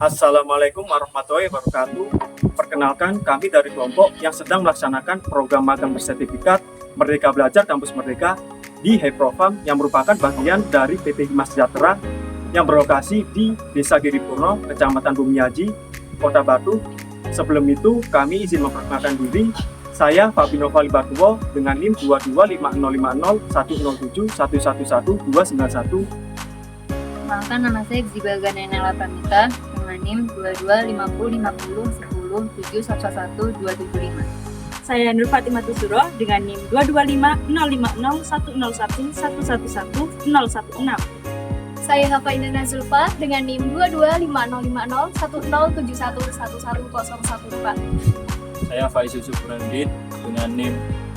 Assalamualaikum warahmatullahi wabarakatuh. Perkenalkan, kami dari kelompok yang sedang melaksanakan program magang bersertifikat Merdeka Belajar Kampus Merdeka di Hiprofam yang merupakan bagian dari PT Hikmah Sejahtera yang berlokasi di Desa Giripurno, Kecamatan Bumiaji, Kota Batu. Sebelum itu, kami izin memperkenalkan diri. Saya Fabino Falibartuwo dengan NIM 22550507107111291. Perkenalkan, nama saya Ziba Ganenela Pramita dengan NIM 22505007111275. Saya Nur Fatimah Tusuro dengan NIM 225055011111116. Saya Hafainana Zulfa dengan NIM 2255050711114. Saya Faiz Yusuf Brandit dengan NIM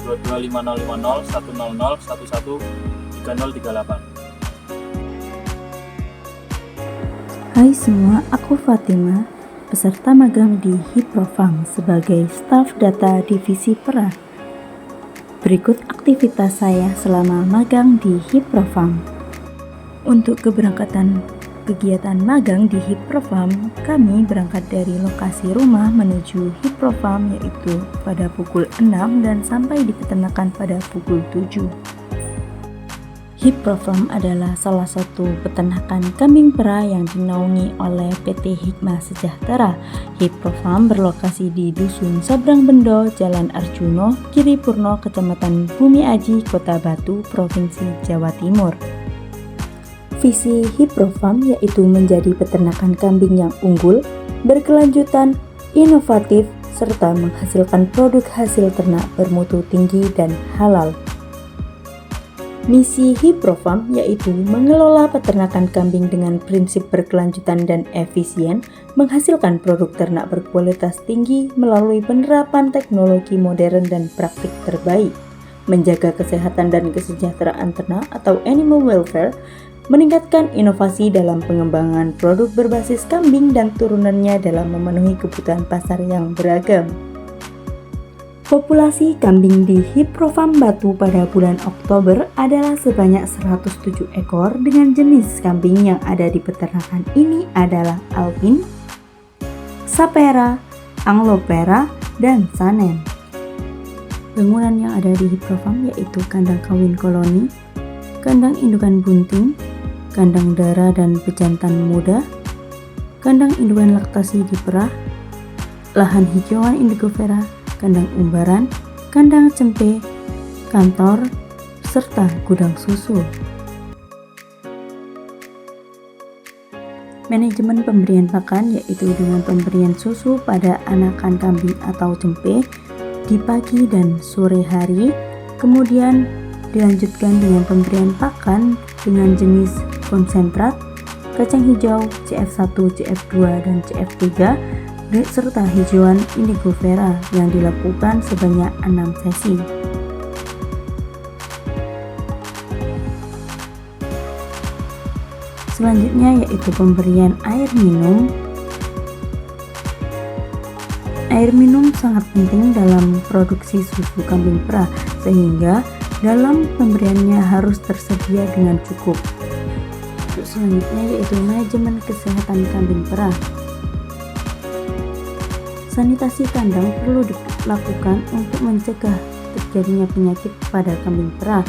2255050113038. Hai semua, aku Fatima, peserta magang di Hiprofam sebagai staf data divisi PERA. Berikut aktivitas saya selama magang di Hiprofam. Untuk keberangkatan kegiatan magang di Hiprofam, kami berangkat dari lokasi rumah menuju Hiprofam yaitu pada pukul 6 dan sampai di peternakan pada pukul 7. Hiprofam adalah salah satu peternakan kambing perah yang dinaungi oleh PT Hikmah Sejahtera. Hiprofam berlokasi di Dusun Sabrang Bendo, Jalan Arjuno, Giripurno, Kecamatan Bumiaji, Kota Batu, Provinsi Jawa Timur. Visi Hiprofam yaitu menjadi peternakan kambing yang unggul, berkelanjutan, inovatif, serta menghasilkan produk hasil ternak bermutu tinggi dan halal. Misi Hiprofam yaitu mengelola peternakan kambing dengan prinsip berkelanjutan dan efisien, menghasilkan produk ternak berkualitas tinggi melalui penerapan teknologi modern dan praktik terbaik, menjaga kesehatan dan kesejahteraan ternak atau animal welfare, meningkatkan inovasi dalam pengembangan produk berbasis kambing dan turunannya dalam memenuhi kebutuhan pasar yang beragam. Populasi kambing di Hiprofam Batu pada bulan Oktober adalah sebanyak 107 ekor dengan jenis kambing yang ada di peternakan ini adalah Alpin, Sapera, Anglopera, dan Sanen. Bangunan yang ada di Hiprofam yaitu kandang kawin koloni, kandang indukan bunting, kandang darah dan pejantan muda, kandang indukan laktasi di perah, lahan hijauan indigofera, kandang umbaran, kandang cempe, kantor, serta gudang susu. Manajemen pemberian pakan yaitu dengan pemberian susu pada anakan kambing atau cempe di pagi dan sore hari, kemudian dilanjutkan dengan pemberian pakan dengan jenis konsentrat, kacang hijau, CF1, CF2, dan CF3, serta hijauan indigofera yang dilakukan sebanyak 6 sesi. Selanjutnya yaitu pemberian air minum. Air minum sangat penting dalam produksi susu kambing perah, sehingga dalam pemberiannya harus tersedia dengan cukup. Selanjutnya yaitu manajemen kesehatan kambing perah. Sanitasi kandang perlu dilakukan untuk mencegah terjadinya penyakit pada kambing perah,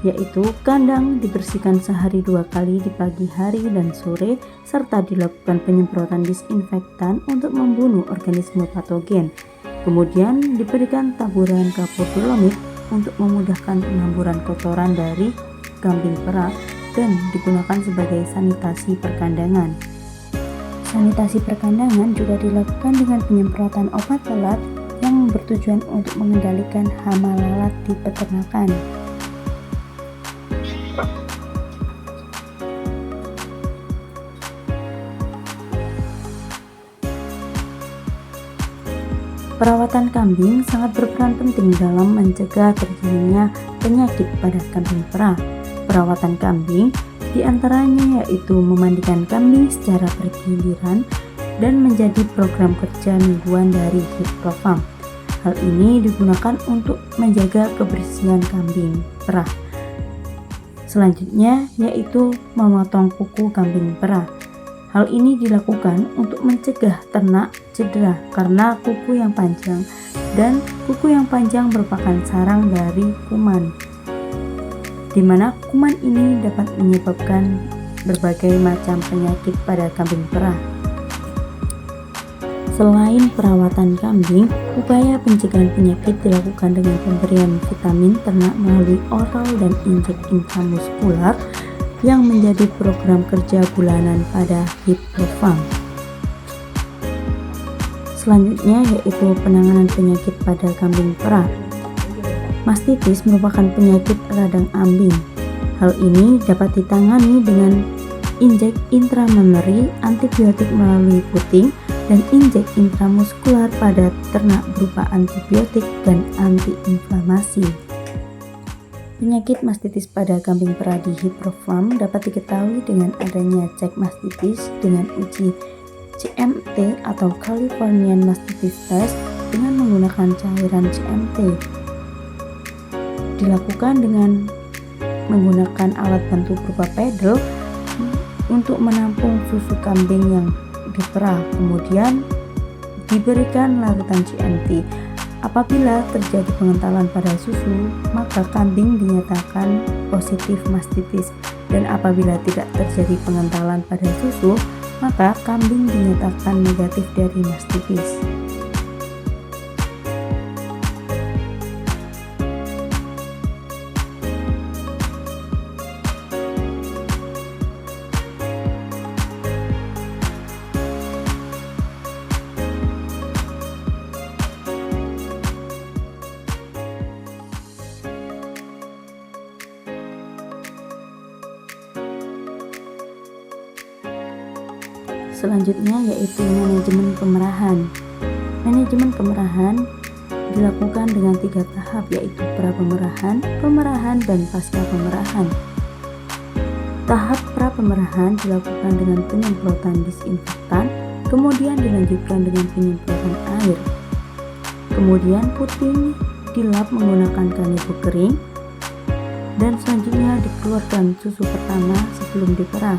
yaitu kandang dibersihkan sehari 2 kali di pagi hari dan sore, serta dilakukan penyemprotan disinfektan untuk membunuh organisme patogen. Kemudian diberikan taburan kapur dolomit untuk memudahkan penamburan kotoran dari kambing perah dan digunakan sebagai sanitasi perkandangan. Sanitasi perkandangan juga dilakukan dengan penyemprotan obat lalat yang bertujuan untuk mengendalikan hama lalat di peternakan. Perawatan kambing sangat berperan penting dalam mencegah terjadinya penyakit pada kambing perah. Perawatan kambing diantaranya yaitu memandikan kambing secara bergiliran dan menjadi program kerja mingguan dari Hiprofam. Hal ini digunakan untuk menjaga kebersihan kambing perah. Selanjutnya yaitu memotong kuku kambing perah. Hal ini dilakukan untuk mencegah ternak cedera karena kuku yang panjang, dan kuku yang panjang merupakan sarang dari kuman, di mana kuman ini dapat menyebabkan berbagai macam penyakit pada kambing perah. Selain perawatan kambing, upaya pencegahan penyakit dilakukan dengan pemberian vitamin ternak melalui oral dan injek intramuskular yang menjadi program kerja bulanan pada Hiprofarm. Selanjutnya yaitu penanganan penyakit pada kambing perah. Mastitis merupakan penyakit radang ambing. Hal ini dapat ditangani dengan injek intramammary, antibiotik melalui puting, dan injek intramuskular pada ternak berupa antibiotik dan antiinflamasi. Penyakit mastitis pada kambing perah di Hiprofarm dapat diketahui dengan adanya cek mastitis dengan uji CMT atau Californian Mastitis Test dengan menggunakan cairan CMT. Dilakukan dengan menggunakan alat bantu berupa pedal untuk menampung susu kambing yang diperah, kemudian diberikan larutan CMT. Apabila terjadi pengentalan pada susu, maka kambing dinyatakan positif mastitis, dan apabila tidak terjadi pengentalan pada susu, maka kambing dinyatakan negatif dari mastitis. Selanjutnya yaitu manajemen kemerahan. Manajemen kemerahan dilakukan dengan 3 tahap, yaitu pra-pemerahan, pemerahan, dan pasca pemerahan. Tahap pra-pemerahan dilakukan dengan penyemprotan disinfektan, kemudian dilanjutkan dengan penyemprotan air. Kemudian puting dilap menggunakan kanebo kering, dan selanjutnya dikeluarkan susu pertama sebelum diperah.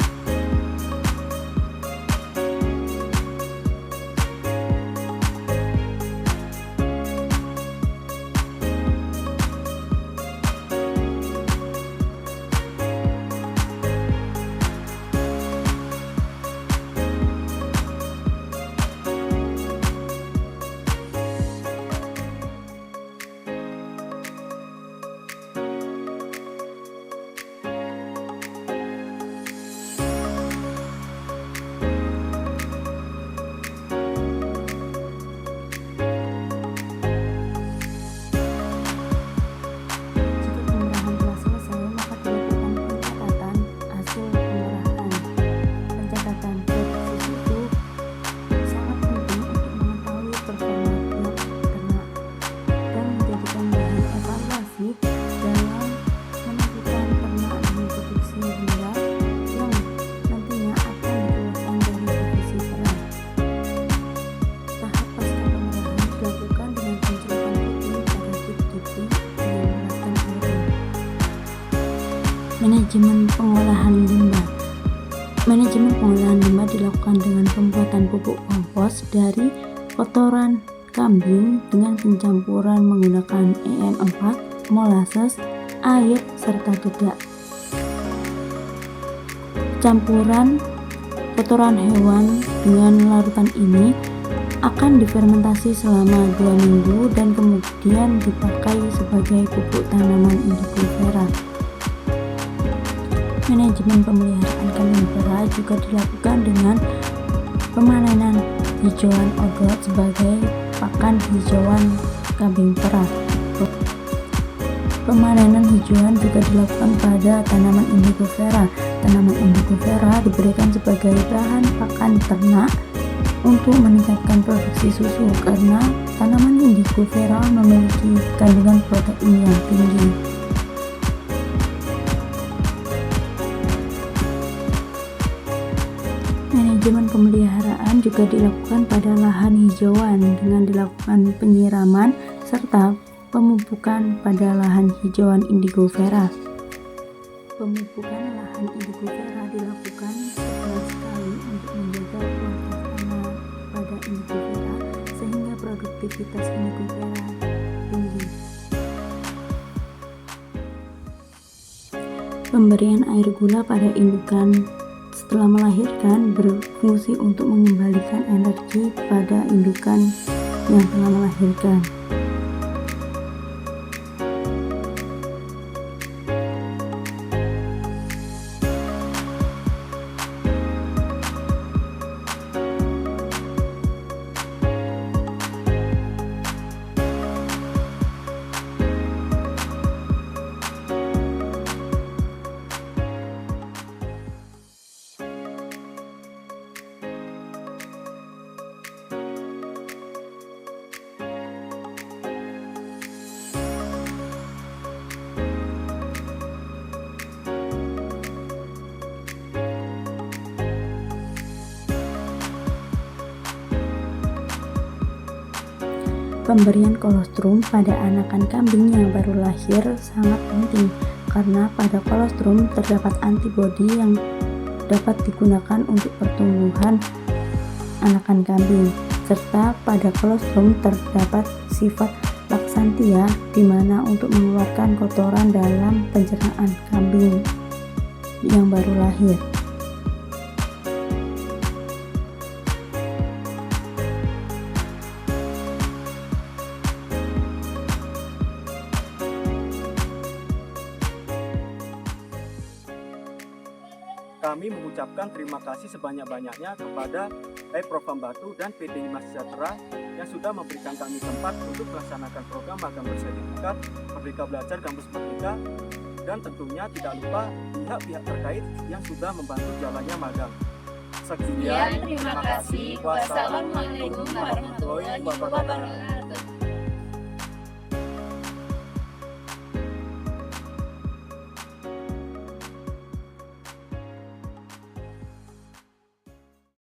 Manajemen pengolahan limbah. Manajemen pengolahan limbah dilakukan dengan pembuatan pupuk kompos dari kotoran kambing dengan pencampuran menggunakan EM4, molasses, air, serta tudak. Campuran kotoran hewan dengan larutan ini akan difermentasi selama 2 minggu dan kemudian dipakai sebagai pupuk tanaman indigofera. Manajemen pemeliharaan kambing perah juga dilakukan dengan pemanenan hijauan ogot sebagai pakan hijauan kambing perah. Pemanenan hijauan juga dilakukan pada tanaman indigofera. Tanaman indigofera diberikan sebagai bahan pakan ternak untuk meningkatkan produksi susu karena tanaman indigofera memiliki kandungan protein yang tinggi. Manajemen pemeliharaan juga dilakukan pada lahan hijauan dengan dilakukan penyiraman serta pemupukan pada lahan hijauan indigofera. Pemupukan lahan indigofera dilakukan sebulan sekali untuk indigo vera sehingga produktivitas indigo vera tinggi. Pemberian air gula pada indukan setelah melahirkan berfungsi untuk mengembalikan energi pada indukan yang telah melahirkan. Pemberian kolostrum pada anakan kambing yang baru lahir sangat penting karena pada kolostrum terdapat antibodi yang dapat digunakan untuk pertumbuhan anakan kambing, serta pada kolostrum terdapat sifat laksantia di mana untuk mengeluarkan kotoran dalam pencernaan kambing yang baru lahir. Kami mengucapkan terima kasih sebanyak-banyaknya kepada Profam Batu dan PT Hima Sejahtera yang sudah memberikan kami tempat untuk melaksanakan program magang bersertifikat Merdeka Belajar Kampus Merdeka, dan tentunya tidak lupa pihak-pihak terkait yang sudah membantu jalannya magang. Sekian, Terima kasih. Wassalamualaikum warahmatullahi wabarakatuh.